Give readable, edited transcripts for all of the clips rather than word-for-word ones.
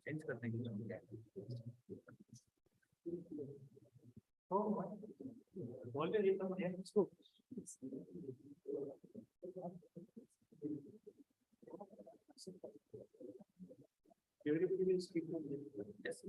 Change करने की बोलते इसको everybody will speak from yes.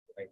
Right.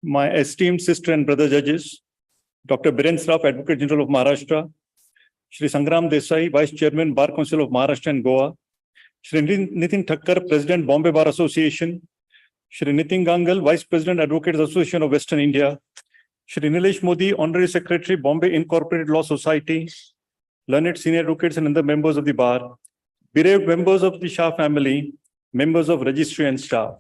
My esteemed sister and brother judges, Dr. Biren Sraf, Advocate General of Maharashtra, Shri Sangram Desai, Vice Chairman, Bar Council of Maharashtra and Goa, Shri Nitin Thakkar, President, Bombay Bar Association, Shri Nitin Gangal, Vice President, Advocates Association of Western India, Shri Nilesh Modi, Honorary Secretary, Bombay Incorporated Law Society, learned senior advocates and other members of the bar, bereaved members of the Shah family, members of registry and staff.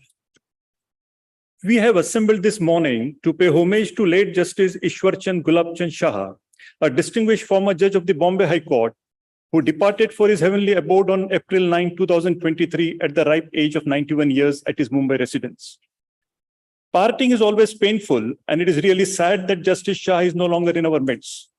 We have assembled this morning to pay homage to late Justice Ishwarchand Gulabchand Shah, a distinguished former judge of the Bombay High Court, who departed for his heavenly abode on April 9, 2023 at the ripe age of 91 years at his Mumbai residence. Parting is always painful, and it is really sad that Justice Shah is no longer in our midst.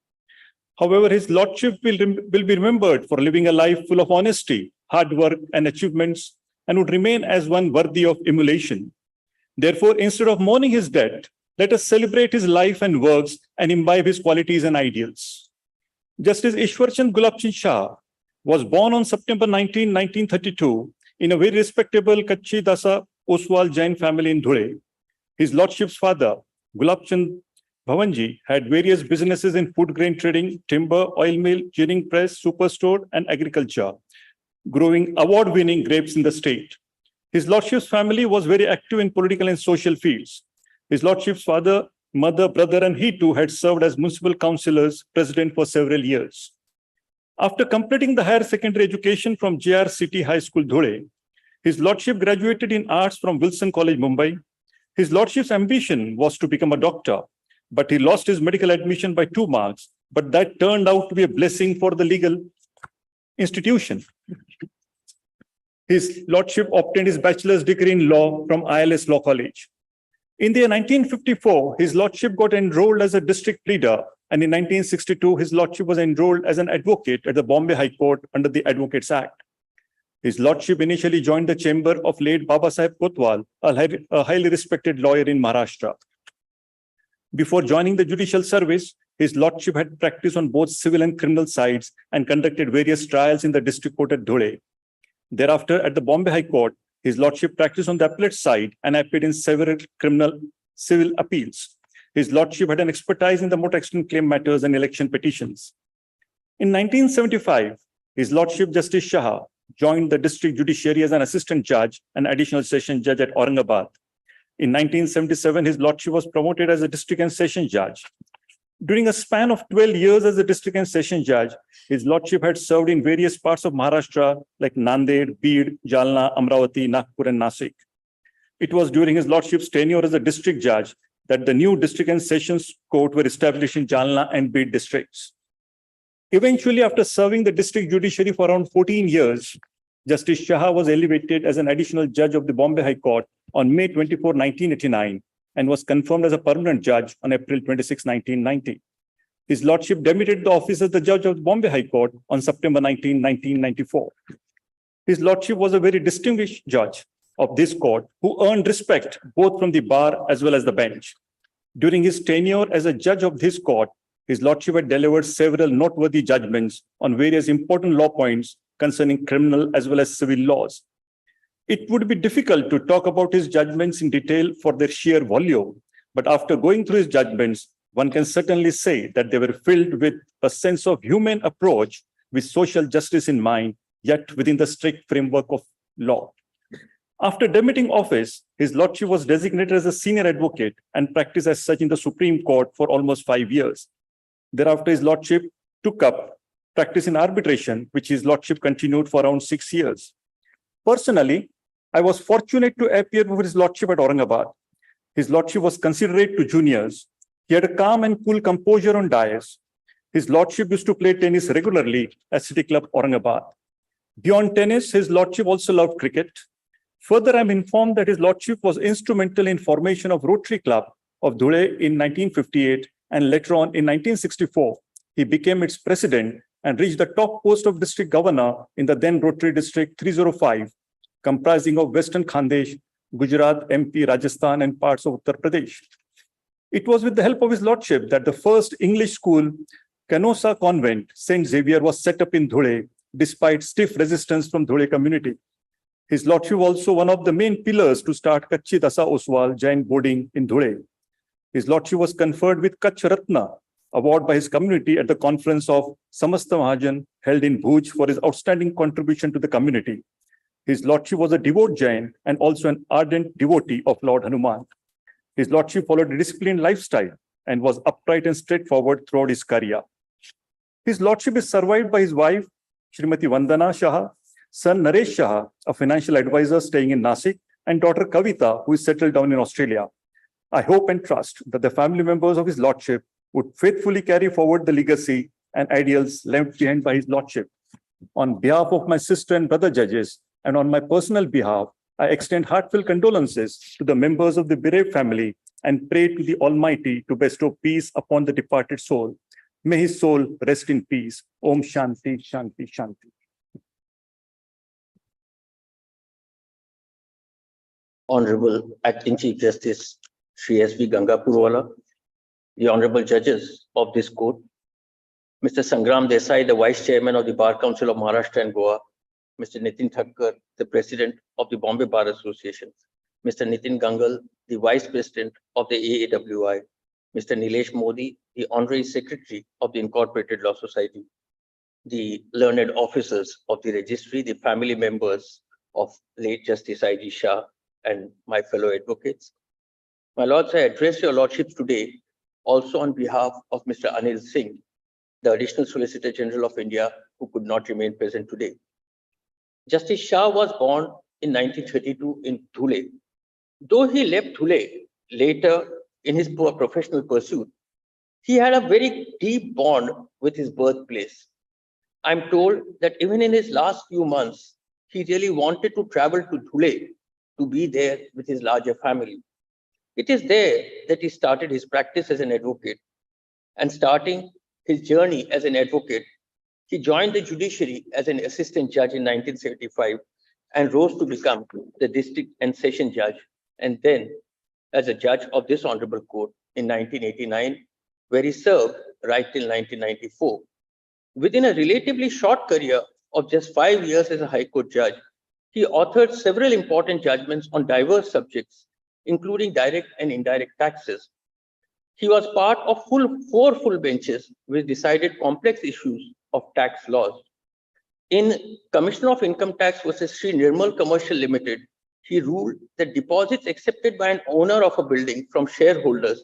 However, his lordship will be remembered for living a life full of honesty, hard work, and achievements, and would remain as one worthy of emulation. Therefore, instead of mourning his death, let us celebrate his life and works and imbibe his qualities and ideals. Justice Ishwarchand Gulabchand Shah was born on September 19, 1932 in a very respectable Kachi Dasa Oswal Jain family in Dhule. His lordship's father, Gulabchand Bhavanji, had various businesses in food grain trading, timber, oil mill, ginning press, superstore, and agriculture, growing award-winning grapes in the state. His lordship's family was very active in political and social fields. His lordship's father, mother, brother, and he too had served as municipal councillors, president for several years. After completing the higher secondary education from JR City High School, Dhule, his lordship graduated in arts from Wilson College, Mumbai. His lordship's ambition was to become a doctor, but he lost his medical admission by 2 marks, but that turned out to be a blessing for the legal institution. His lordship obtained his bachelor's degree in law from ILS Law College. In the year 1954, his lordship got enrolled as a district pleader, and in 1962, his lordship was enrolled as an advocate at the Bombay High Court under the Advocates Act. His lordship initially joined the chamber of late Babasaheb Kotwal, a highly respected lawyer in Maharashtra. Before joining the judicial service, his lordship had practiced on both civil and criminal sides and conducted various trials in the district court at Dhule. Thereafter, at the Bombay High Court, his lordship practiced on the appellate side and appeared in several civil appeals. His lordship had an expertise in the motor accident claim matters and election petitions. In 1975, his lordship Justice Shah joined the district judiciary as an assistant judge and additional session judge at Aurangabad. In 1977, his lordship was promoted as a district and session judge. During a span of 12 years as a district and session judge, his lordship had served in various parts of Maharashtra like Nanded, Beed, Jalna, Amravati, Nagpur, and Nasik. It was during his lordship's tenure as a district judge that the new district and sessions court were established in Jalna and Beed districts. Eventually, after serving the district judiciary for around 14 years, Justice Shah was elevated as an additional judge of the Bombay High Court on May 24, 1989, and was confirmed as a permanent judge on April 26, 1990. His lordship debuted the office as the judge of the Bombay High Court on September 19, 1994. His lordship was a very distinguished judge of this court who earned respect both from the bar as well as the bench. During his tenure as a judge of this court, his lordship had delivered several noteworthy judgments on various important law points concerning criminal as well as civil laws. It would be difficult to talk about his judgments in detail for their sheer volume, but after going through his judgments, one can certainly say that they were filled with a sense of human approach with social justice in mind, yet within the strict framework of law. After demitting office, his lordship was designated as a senior advocate and practiced as such in the Supreme Court for almost 5 years. Thereafter, his lordship took up practice in arbitration, which his lordship continued for around 6 years. Personally, I was fortunate to appear before his lordship at Aurangabad. His lordship was considerate to juniors. He had a calm and cool composure on dais. His lordship used to play tennis regularly at City Club Aurangabad. Beyond tennis, his lordship also loved cricket. Further, I'm informed that his lordship was instrumental in formation of Rotary Club of Dhule in 1958, and later on in 1964, he became its president and reached the top post of district governor in the then Rotary District 305, comprising of Western Khandesh, Gujarat, MP, Rajasthan, and parts of Uttar Pradesh. It was with the help of his lordship that the first English school, Canossa Convent, St. Xavier, was set up in Dhule, despite stiff resistance from Dhule community. His lordship was also one of the main pillars to start Kachi Dasa Oswal Jain boarding in Dhule. His lordship was conferred with Kach Ratna award by his community at the conference of Samasta Mahajan held in Bhuj for his outstanding contribution to the community. His Lordship was a devout Jain and also an ardent devotee of Lord Hanuman. His Lordship followed a disciplined lifestyle and was upright and straightforward throughout his career. His Lordship is survived by his wife, Srimati Vandana Shah, son Naresh Shah, a financial advisor staying in Nasik, and daughter Kavita, who is settled down in Australia. I hope and trust that the family members of his Lordship would faithfully carry forward the legacy and ideals left behind by his Lordship. On behalf of my sister and brother judges, and on my personal behalf, I extend heartfelt condolences to the members of the bereaved family and pray to the Almighty to bestow peace upon the departed soul. May his soul rest in peace. Om Shanti, Shanti, Shanti. Honorable Acting Chief Justice Shri S.V. Gangapurwala, the Honorable Judges of this court, Mr. Sangram Desai, the Vice Chairman of the Bar Council of Maharashtra and Goa, Mr. Nitin Thakkar, the President of the Bombay Bar Association, Mr. Nitin Gangal, the Vice President of the AAWI, Mr. Nilesh Modi, the Honorary Secretary of the Incorporated Law Society, the learned officers of the registry, the family members of late Justice I.G. Shah, and my fellow advocates. My lords, I address your lordships today also on behalf of Mr. Anil Singh, the Additional Solicitor General of India, who could not remain present today. Justice Shah was born in 1932 in Dhule. Though he left Dhule later in his professional pursuit, he had a very deep bond with his birthplace. I'm told that even in his last few months, he really wanted to travel to Dhule to be there with his larger family. It is there that he started his practice as an advocate, and starting his journey as an advocate, he joined the judiciary as an assistant judge in 1975 and rose to become the district and session judge, and then as a judge of this honorable court in 1989, where he served right till 1994. Within a relatively short career of just 5 years as a High Court judge, he authored several important judgments on diverse subjects, including direct and indirect taxes. He was part of four full benches which decided complex issues of tax laws. In Commissioner of Income Tax versus Shri Nirmal Commercial Limited, he ruled that deposits accepted by an owner of a building from shareholders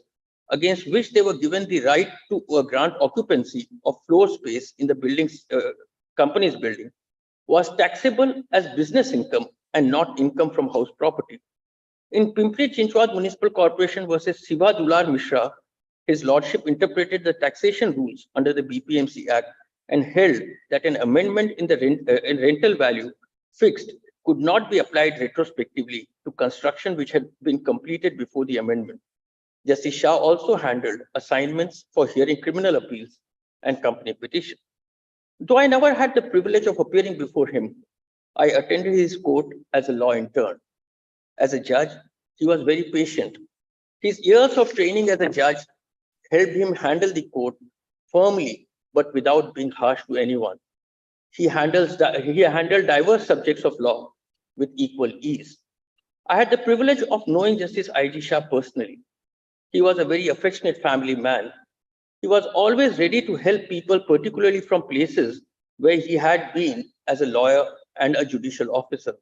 against which they were given the right to grant occupancy of floor space in the company's building was taxable as business income and not income from house property. In Pimpri-Chinchwad Municipal Corporation versus Siva Dular Mishra, his lordship interpreted the taxation rules under the BPMC Act and held that an amendment in the rental value fixed could not be applied retrospectively to construction which had been completed before the amendment. Justice Shah also handled assignments for hearing criminal appeals and company petitions. Though I never had the privilege of appearing before him, I attended his court as a law intern. As a judge, he was very patient. His years of training as a judge helped him handle the court firmly, but without being harsh to anyone. He handled diverse subjects of law with equal ease. I had the privilege of knowing Justice I.G. Shah personally. He was a very affectionate family man. He was always ready to help people, particularly from places where he had been as a lawyer and a judicial officer.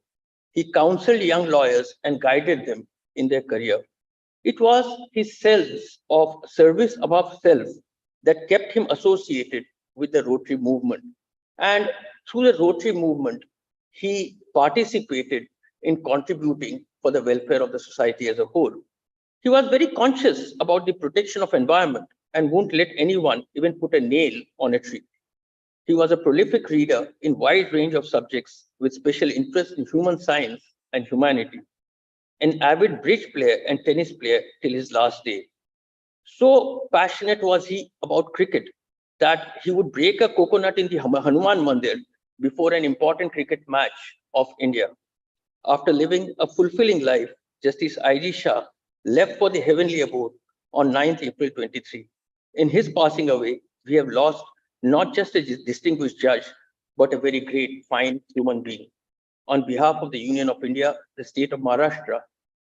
He counseled young lawyers and guided them in their career. It was his sense of service above self that kept him associated with the Rotary movement. And through the Rotary movement, he participated in contributing for the welfare of the society as a whole. He was very conscious about the protection of environment and won't let anyone even put a nail on a tree. He was a prolific reader in wide range of subjects with special interest in human science and humanity. An avid bridge player and tennis player till his last day. So passionate was he about cricket that he would break a coconut in the Hanuman Mandir before an important cricket match of India. After living a fulfilling life, Justice I.G. Shah left for the heavenly abode on 9th April 23. In his passing away, we have lost not just a distinguished judge, but a very great, fine human being. On behalf of the Union of India, the state of Maharashtra,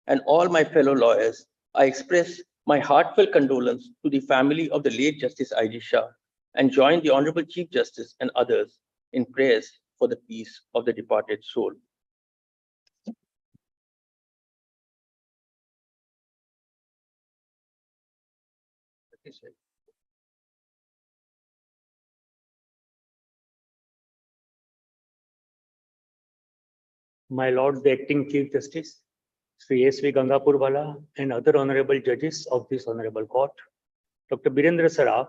and all my fellow lawyers, I express my heartfelt condolence to the family of the late Justice I.G. Shah and join the Honorable Chief Justice and others in prayers for the peace of the departed soul. My Lord, the Acting Chief Justice, Shri S.V. Gangapurwala, and other honorable judges of this honorable court, Dr. Birendra Saraf,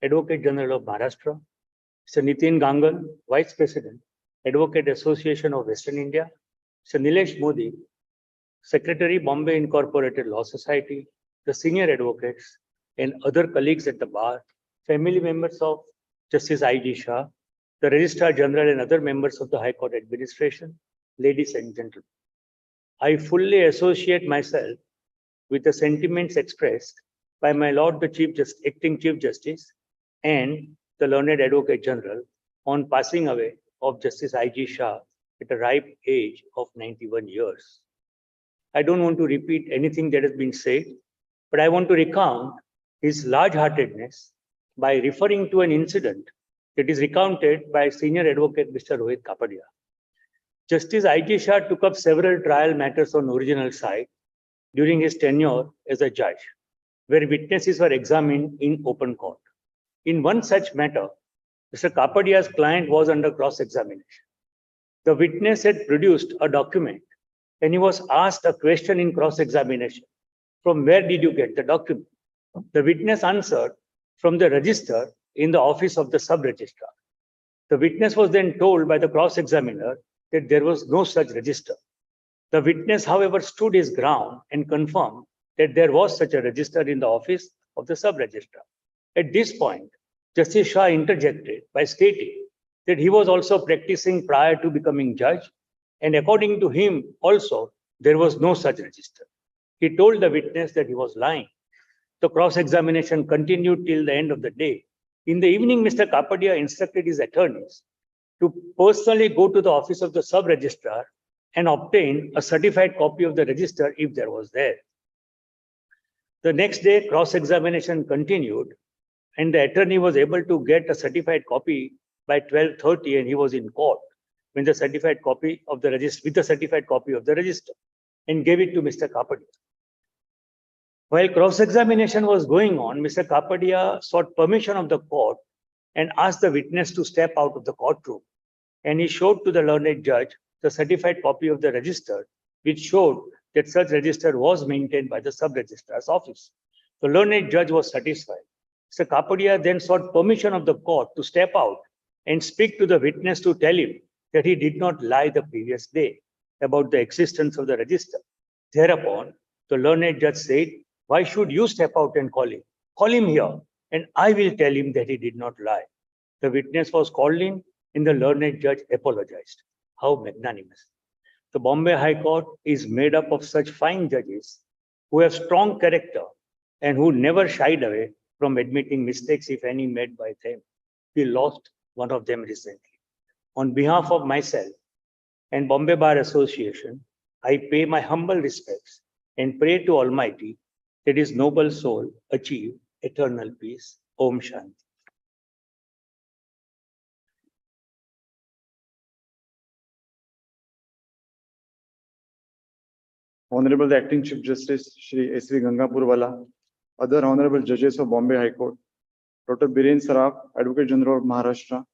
Advocate General of Maharashtra, Mr. Nitin Gangal, Vice President, Advocate Association of Western India, Mr. Nilesh Modi, Secretary, Bombay Incorporated Law Society, the senior advocates, and other colleagues at the bar, family members of Justice I.G. Shah, the Registrar General, and other members of the High Court administration, ladies and gentlemen. I fully associate myself with the sentiments expressed by my Lord the Acting Chief Justice and the Learned Advocate General on passing away of Justice I.G. Shah at a ripe age of 91 years. I don't want to repeat anything that has been said, but I want to recount his large-heartedness by referring to an incident that is recounted by Senior Advocate Mr. Rohit Kapadia. Justice I.G. Shah took up several trial matters on original side during his tenure as a judge, where witnesses were examined in open court. In one such matter, Mr. Kapadia's client was under cross-examination. The witness had produced a document and he was asked a question in cross-examination. From where did you get the document? The witness answered, from the register in the office of the sub-registrar. The witness was then told by the cross-examiner that there was no such register. The witness, however, stood his ground and confirmed that there was such a register in the office of the sub-registrar. At this point, Justice Shah interjected by stating that he was also practicing prior to becoming judge, and according to him also, there was no such register. He told the witness that he was lying. The cross-examination continued till the end of the day. In the evening, Mr. Kapadia instructed his attorneys to personally go to the office of the sub-registrar and obtain a certified copy of the register if there was there. The next day, cross-examination continued, and the attorney was able to get a certified copy by 12:30, and he was in court when the certified copy of the register, with the certified copy of the register, and gave it to Mr. Kapadia. While cross-examination was going on, Mr. Kapadia sought permission of the court and asked the witness to step out of the courtroom. And he showed to the learned judge the certified copy of the register, which showed that such register was maintained by the sub-registrar's office. The learned judge was satisfied. Mr. Kapadia then sought permission of the court to step out and speak to the witness to tell him that he did not lie the previous day about the existence of the register. Thereupon, the learned judge said, "Why should you step out and call him? Call him here, and I will tell him that he did not lie." The witness was called in, and the learned judge apologized. How magnanimous. The Bombay High Court is made up of such fine judges who have strong character and who never shied away from admitting mistakes, if any, made by them. We lost one of them recently. On behalf of myself and Bombay Bar Association, I pay my humble respects and pray to Almighty that his noble soul achieve eternal peace. Om Shanti. Honorable Acting Chief Justice Shri S.V. Gangapurwala, other honorable judges of Bombay High Court, Dr. Birendra Saraf, Advocate General of Maharashtra,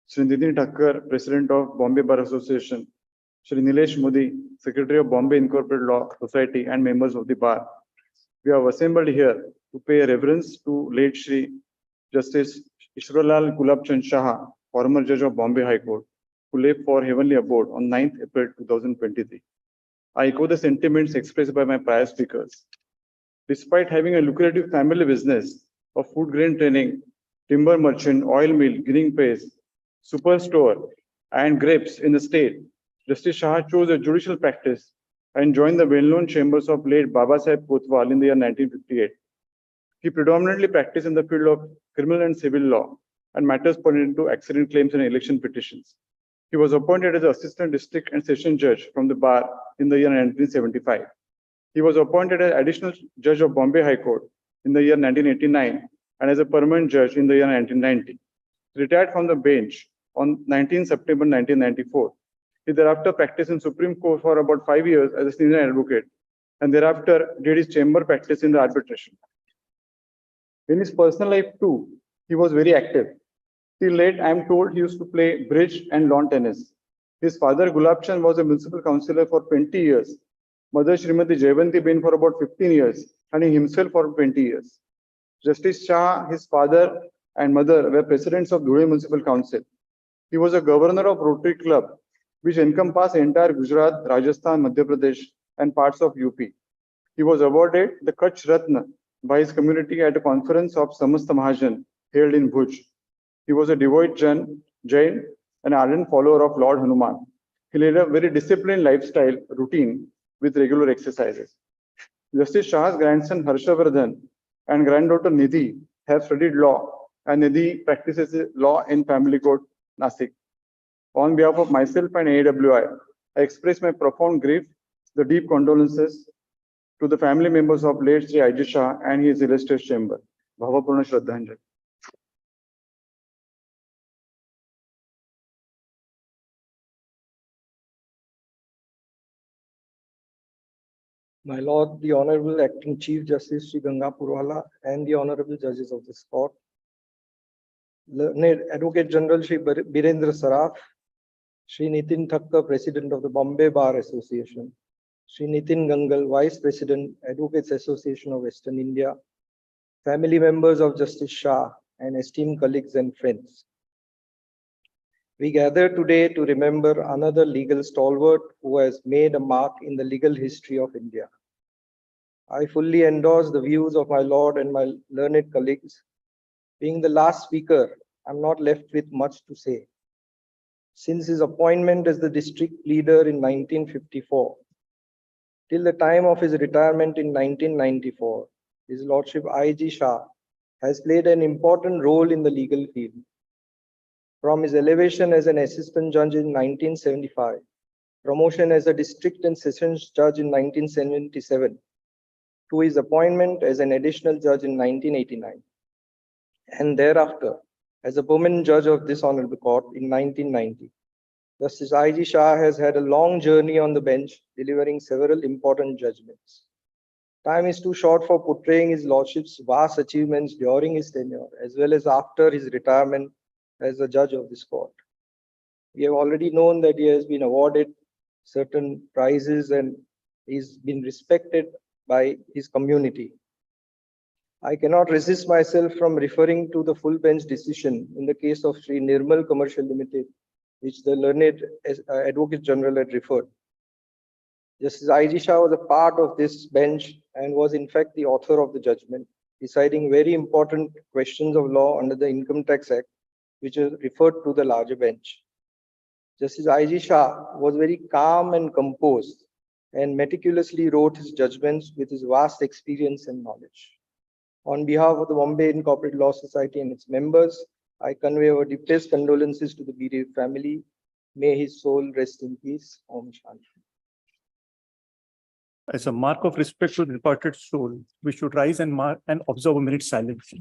Shri Nitin Thakkar, President of Bombay Bar Association, Shri Nilesh Modi, Secretary of Bombay Incorporated Law Society, and members of the bar. We have assembled here to pay reverence to late Shri Justice Ishwarchand Gulabchand Shah, former judge of Bombay High Court, who left for heavenly abode on 9th April 2023. I echo the sentiments expressed by my prior speakers. Despite having a lucrative family business of food grain training, timber merchant, oil mill, green press, superstore, and grapes in the state, Justice Shah chose a judicial practice and joined the well-known chambers of late Babasaheb Kotwal in the year 1958. He predominantly practiced in the field of criminal and civil law and matters pertaining to accident claims and election petitions. He was appointed as Assistant District and Session Judge from the bar in the year 1975. He was appointed as additional judge of Bombay High Court in the year 1989 and as a permanent judge in the year 1990. He retired from the bench on 19 September 1994. He thereafter practiced in Supreme Court for about 5 years as a senior advocate and thereafter did his chamber practice in the arbitration. In his personal life too, he was very active. Till late, I am told he used to play bridge and lawn tennis. His father, Gulabchand, was a municipal councillor for 20 years. Mother Srimati Jayavanti Bain for about 15 years, and he himself for 20 years. Justice Shah, his father and mother were presidents of Dhule Municipal Council. He was a governor of Rotary Club, which encompassed entire Gujarat, Rajasthan, Madhya Pradesh, and parts of UP. He was awarded the Kutch Ratna by his community at a conference of Samasta Mahajan held in Bhuj. He was a devout Jain, an ardent follower of Lord Hanuman. He led a very disciplined lifestyle routine with regular exercises. Justice Shah's grandson Harshavardhan and granddaughter Nidhi have studied law, and Nidhi practices law in family court, Nasik. On behalf of myself and AWI, I express my profound grief, the deep condolences to the family members of late Shri I.G. Shah and his illustrious chamber. Bhavapurna Shraddhanjali. My Lord, the Honorable Acting Chief Justice Shri Ganga Purwala and the Honorable Judges of this Court, Learned Advocate General Shri Birendra Saraf, Shri Nitin Thakkar, President of the Bombay Bar Association, Shri Nitin Gangal, Vice President, Advocates Association of Western India, family members of Justice Shah, and esteemed colleagues and friends. We gather today to remember another legal stalwart who has made a mark in the legal history of India. I fully endorse the views of my Lord and my learned colleagues. Being the last speaker, I'm not left with much to say. Since his appointment as the district leader in 1954, till the time of his retirement in 1994, His Lordship I.G. Shah has played an important role in the legal field. From his elevation as an assistant judge in 1975, promotion as a district and sessions judge in 1977, to his appointment as an additional judge in 1989, and thereafter as a permanent judge of this honorable court in 1990. Justice I.G. Shah has had a long journey on the bench, delivering several important judgments. Time is too short for portraying His Lordship's vast achievements during his tenure, as well as after his retirement as a judge of this court. We have already known that he has been awarded certain prizes and he's been respected by his community. I cannot resist myself from referring to the full bench decision in the case of Shri Nirmal Commercial Limited, which the learned Advocate General had referred. Justice I.G. Shah was a part of this bench and was in fact the author of the judgment, deciding very important questions of law under the Income Tax Act, which is referred to the larger bench. Justice I.G. Shah was very calm and composed and meticulously wrote his judgments with his vast experience and knowledge. On behalf of the Bombay Incorporated Law Society and its members, I convey our deepest condolences to the bereaved family. May his soul rest in peace. Om Shanti. As a mark of respect to the departed soul, we should rise and observe a minute silence.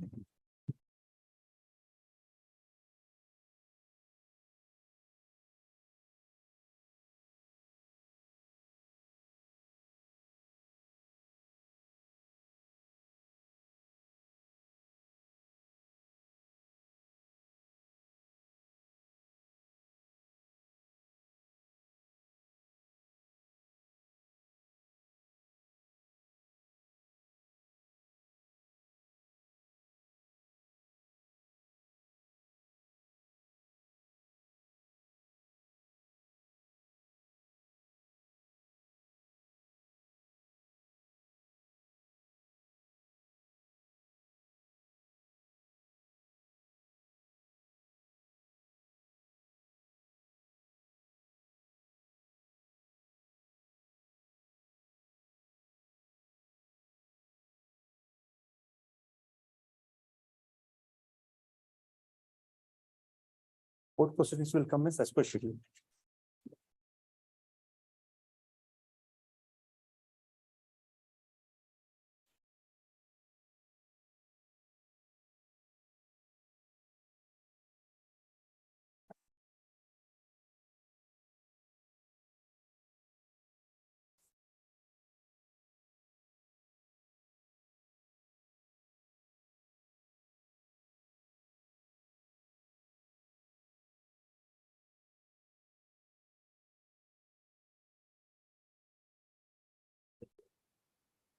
Court proceedings will commence as per schedule.